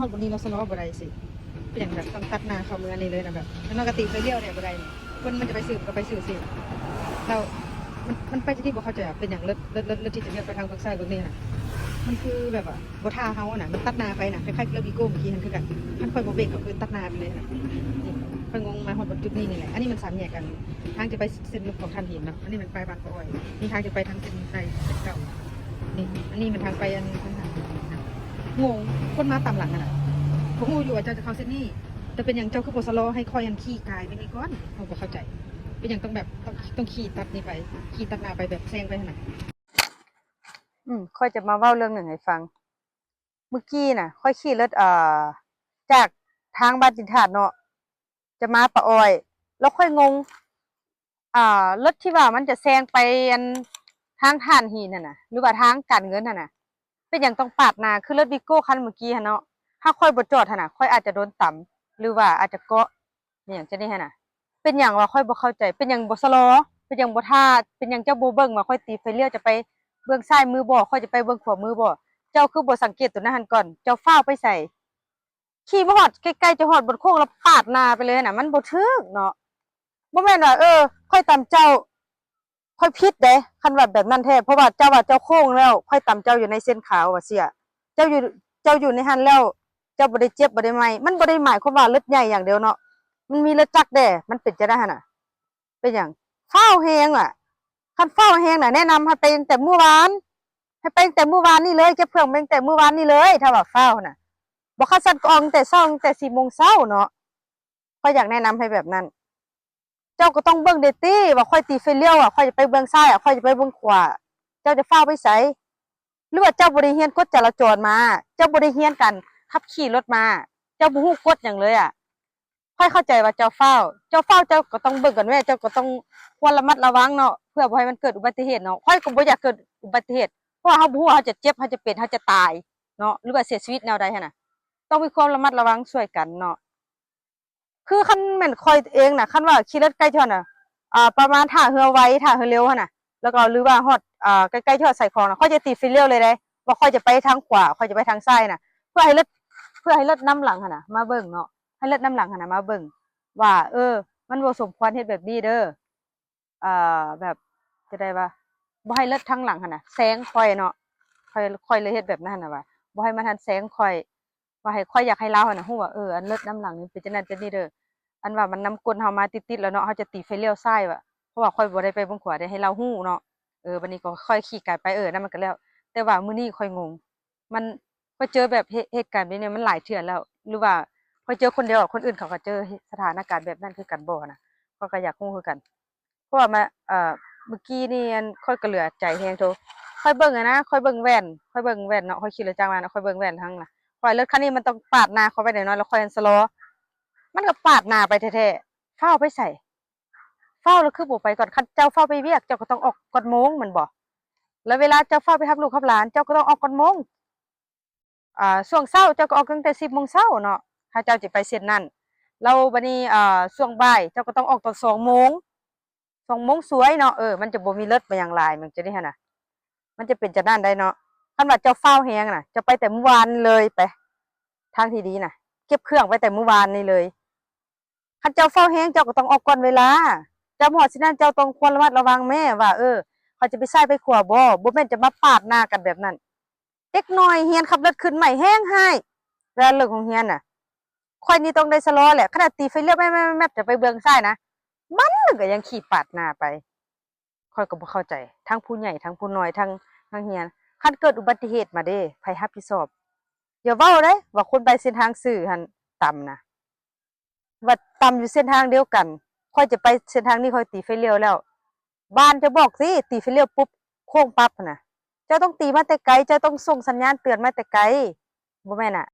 ฮอดบนนี้เราสล้อบ่ได้สิเป็นอย่างแบบต้องตัดหน้าเข้าเมืองนี่เลยนะแบบแล้วนอกกติไปเลี้ยวเนี่ยบ่ได้คนมันจะไปสืบก็ไปสืบสิเรามันไปที่บ่เข้าใจเป็นอย่างเลิศที่จะเลี้ยวไปทางฝั่งซ้ายตรงนี้น่ะมันคือแบบว่าบ่ท่าเฮาน่ะมันตัดหน้าไปน่ะคล้ายๆเรือวีโก้เมื่อกี้นั่นคือกันมันค่อยบ่เบรกก็คือตัดหน้าไปเลยน่ะนี่ค่อยงงมาฮอดบนจุดนี้นี่แหละอันนี้มันสามแยกกันทางจะไปเส้นลูกของท่านหินเนาะอันนี้มันไปบางกะอ้อยมีทางจะไปทางเส้นไปเก่านี่อันนี้มันทางไปอันทางงงคนมาตามหลังน่ะผมงูอยู่ว่าเจ้าจะเข้าเส้นนี้แต่เป็นอย่างเจ้าคือบ่สโลให้คอยอันขี่กายไปนี่ก่อนเขาบ่เข้าใจเป็นอย่างต้องแบบต้องขี่ตัดนี่ไปขี่ตัดหน้าไปแบบแซงไปขนาดค่อยจะมาเว้าเรื่องหนึ่งให้ฟังเมื่อกี้น่ะค่อยขี่รถจากทางบ้านจินทาดเนาะจะมาปะอ้อยแล้วค่อยงงรถที่ว่ามันจะแซงไปอันทางถ่านหินน่ะนะหรือว่าทางการเงินน่ะนะเป็นอย่างต้องปาดหน้าคือรถวิโก้คันเมื่อกี้หั่นเนาะถ้าค่อยบ่จอดหั่นน่ะค่อยอาจจะโดนต่ำหรือว่าอาจจะเกาะเนี่ยอย่างจะได้หั่นน่ะเป็นอย่างว่าค่อยบ่เข้าใจเป็นอย่างบ่สลอเป็นอย่างบ่ท่าเป็นอย่างเจ้าบ่เบิ่งว่าค่อยตีไฟเลี้ยวจะไปเบื้องซ้ายมือบ่ค่อยจะไปเบื้องขวามือบ่เจ้าคือบ่สังเกตตัวนั้นหั่นก่อนเจ้าฟ้าวไปใส่ขี่มาฮอดใกล้ๆจะฮอดบนโค้งแล้วปาดหน้าไปเลยน่ะมันบ่ถูกเนาะบ่แม่นว่าค่อยตามเจ้าค่อยผิดเด้คันว่าแบบนั้นแท้เพราะว่าเจ้าว่าเจ้าโค้งแล้วค่อยตามเจ้าอยู่ในเส้นขาวว่าเสียเจ้าอยู่ในหันแล้วเจ้าบ่ได้เจ็บบ่ได้ไหม้มันบ่ได้หมายความว่ารถใหญ่อย่างเดียวเนาะมันมีรถจักรเด้มันเป็นจังได๋หั่นน่ะเป็นหยังฟ้าวแฮงอะคันฟ้าวแฮงน่ะแนะนำให้ไปตั้งแต่เมื่อวานให้ไปตั้งแต่เมื่อวานนี้เลยเก็บเครื่องไปตั้งแต่เมื่อวานนี้เลยถ้าว่าฟ้าวน่ะบ่คันซั่นก็ออกตั้งแต่เช้าตั้งแต่4 โมงเช้าเนาะข้อยอยากแนะนำให้แบบนั้น เจ้าก็ต้องเบิ่งเด้ติว่าค่อยตีไฟเลี้ยวค่อยจะไปเบิ่งซ้ายค่อยจะไปเบิ่งขวาเจ้าจะฟ้าวไปไสหรือว่าเจ้าบ่ได้เรียนกฎจราจรมาเจ้าบ่ได้เรียนกันขับขี่รถมาเจ้าบ่ฮู้กฎหยังเลยค่อยเข้าใจว่าเจ้าฟ้าวเจ้าก็ต้องเบิ่งกันแม่เจ้าก็ต้องควรระมัดระวังเนาะเพื่อบ่ให้มันเกิดอุบัติเหตุเนาะค่อยก็บ่อยากเกิดอุบัติเหตุเพราะว่าเฮาบ่ฮู้ว่าเฮาจะเจ็บเฮาจะเป็นเฮาจะตายเนาะหรือว่าเสียชีวิตแนวใดหั่นน่ะต้องมีความระมัดระวังช่วยกันเนาะคือคันแม่นข้อยเองน่ะคันว่าขี่รถใกล้เท่าน่ะประมาณท่าเรือไวท่าเรือเร็วหั่นน่ะแล้วก็หรือว่าฮอดใกล้ๆที่ฮอดใส่ของน่ะค่อยจะตีไฟเลี้ยวเลยเด้ว่าค่อยจะไปทางขวาค่อยจะไปทางซ้ายน่ะเพื่อให้รถนำหลังหั่นน่ะมาเบิ่งเนาะให้รถนำหลังหั่นน่ะมาเบิ่งว่ามันบ่สมควรเฮ็ดแบบนี้เด้อแบบจะได้ว่าบ่ให้รถทางหลังหั่นน่ะแซงค่อยเนาะค่อยเลยเฮ็ดแบบนั้นน่ะว่าบ่ให้มันทันแซงค่อยว่าให้ค่อยอยากให้เลาหั่นน่ะฮู้ว่าอันรถนำหลังนี่เป็นจังนั้นเป็นนี่เด้ออันว่ามันนำก้นเฮามาติดๆแล้วเนาะเฮาจะตีไฟเลี้ยวซ้ายว่ะเพราะว่าค่อยบ่ได้ไปเบิ่งขวาได้ให้เลาฮู้เนาะบัดนี้ก็ค่อยขี่กลับไปนั่นมันก็แล้วแต่ว่ามื้อนี้ค่อยงงมันค่อยเจอแบบเหตุการณ์แบบนี้มันหลายเทื่อแล้วหรือว่าค่อยเจอคนเดียวคนอื่นเขาก็เจอสถานการณ์แบบนั้นคือกันบ่น่ะข้อยก็อยากรู้คือกันเพราะว่ามาเมื่อกี้นี่อันข้อยก็เหลือใจแฮงโตค่อยเบิ่งนะค่อยเบิ่งแว่นเนาะค่อยขี่รถจักรมาเนาะค่อยเบิ่งแว่นทางน่ะค่อยรถคันนี้มันต้องปาดหน้าเข้าไปแน่นอนแล้วค่อยชะลอมันก็ปาดหน้าไปแท้ๆฟ้าวไปไสฟ้าวแล้วคือบ่ไปก่อนคันเจ้าฟ้าวไปเวียกเจ้าก็ต้องออกก่อนโมงแม่นบ่แล้วเวลาเจ้าฟ้าวไปรับลูกรับหลานเจ้าก็ต้องออกก่อนโมงช่วงเช้าเจ้าก็ออกตั้งแต่10 โมงเช้าเนาะถ้าเจ้าสิไปเส้นนั้นแล้วบัดนี้ช่วงบ่ายเจ้าก็ต้องออกตอน2 โมง2 โมงสวยเนาะมันจะบ่มีรถมาหยังหลายมันจะได้หั่นน่ะมันจะเป็นจังนั้นได้เนาะคันว่าเจ้าฟ้าวแฮงน่ะจะไปแต่เมื่อวานเลยไปทางที่ดีน่ะเก็บเครื่องไปแต่เมื่อวานนี้เลยคันเจ้าฟ้าวแฮงเจ้าก็ต้องออกก่อนเวลาเจ้าฮอดสินั้นเจ้าต้องควรระมัดระวังแม่ว่าเขาจะไปซ้ายไปขวาบ่แม่นจะมาปาดหน้ากันแบบนั้นเด็กน้อยเรียนขับรถขึ้นใหม่แฮงให้เวลาเลิกโรงเรียนน่ะข้อยนี่ต้องได้ชะลอแหละขนาดตีไฟเลี้ยวแม่ๆๆจะไปเบิ่งซ้ายนะมันก็ยังขี่ปาดหน้าไปข้อยก็บ่เข้าใจทั้งผู้ใหญ่ทั้งผู้น้อยทั้งเรียนคันเกิดอุบัติเหตุมาเด้ไผรับผิดชอบอย่าเว้าเด้ว่าคนไปเส้นทางสื่อหั่นต่ำน่ะว่าต่ำอยู่เส้นทางเดียวกันข้อยจะไปเส้นทางนี้ข้อยตีไฟเลี้ยวแล้วบ้านจะบอกสิตีไฟเลี้ยวปุ๊บโค้งปั๊บน่ะเจ้าต้องตีมาแต่ไกลเจ้าต้องส่งสัญญาณเตือนมาแต่ไกลบ่แม่นน่ะ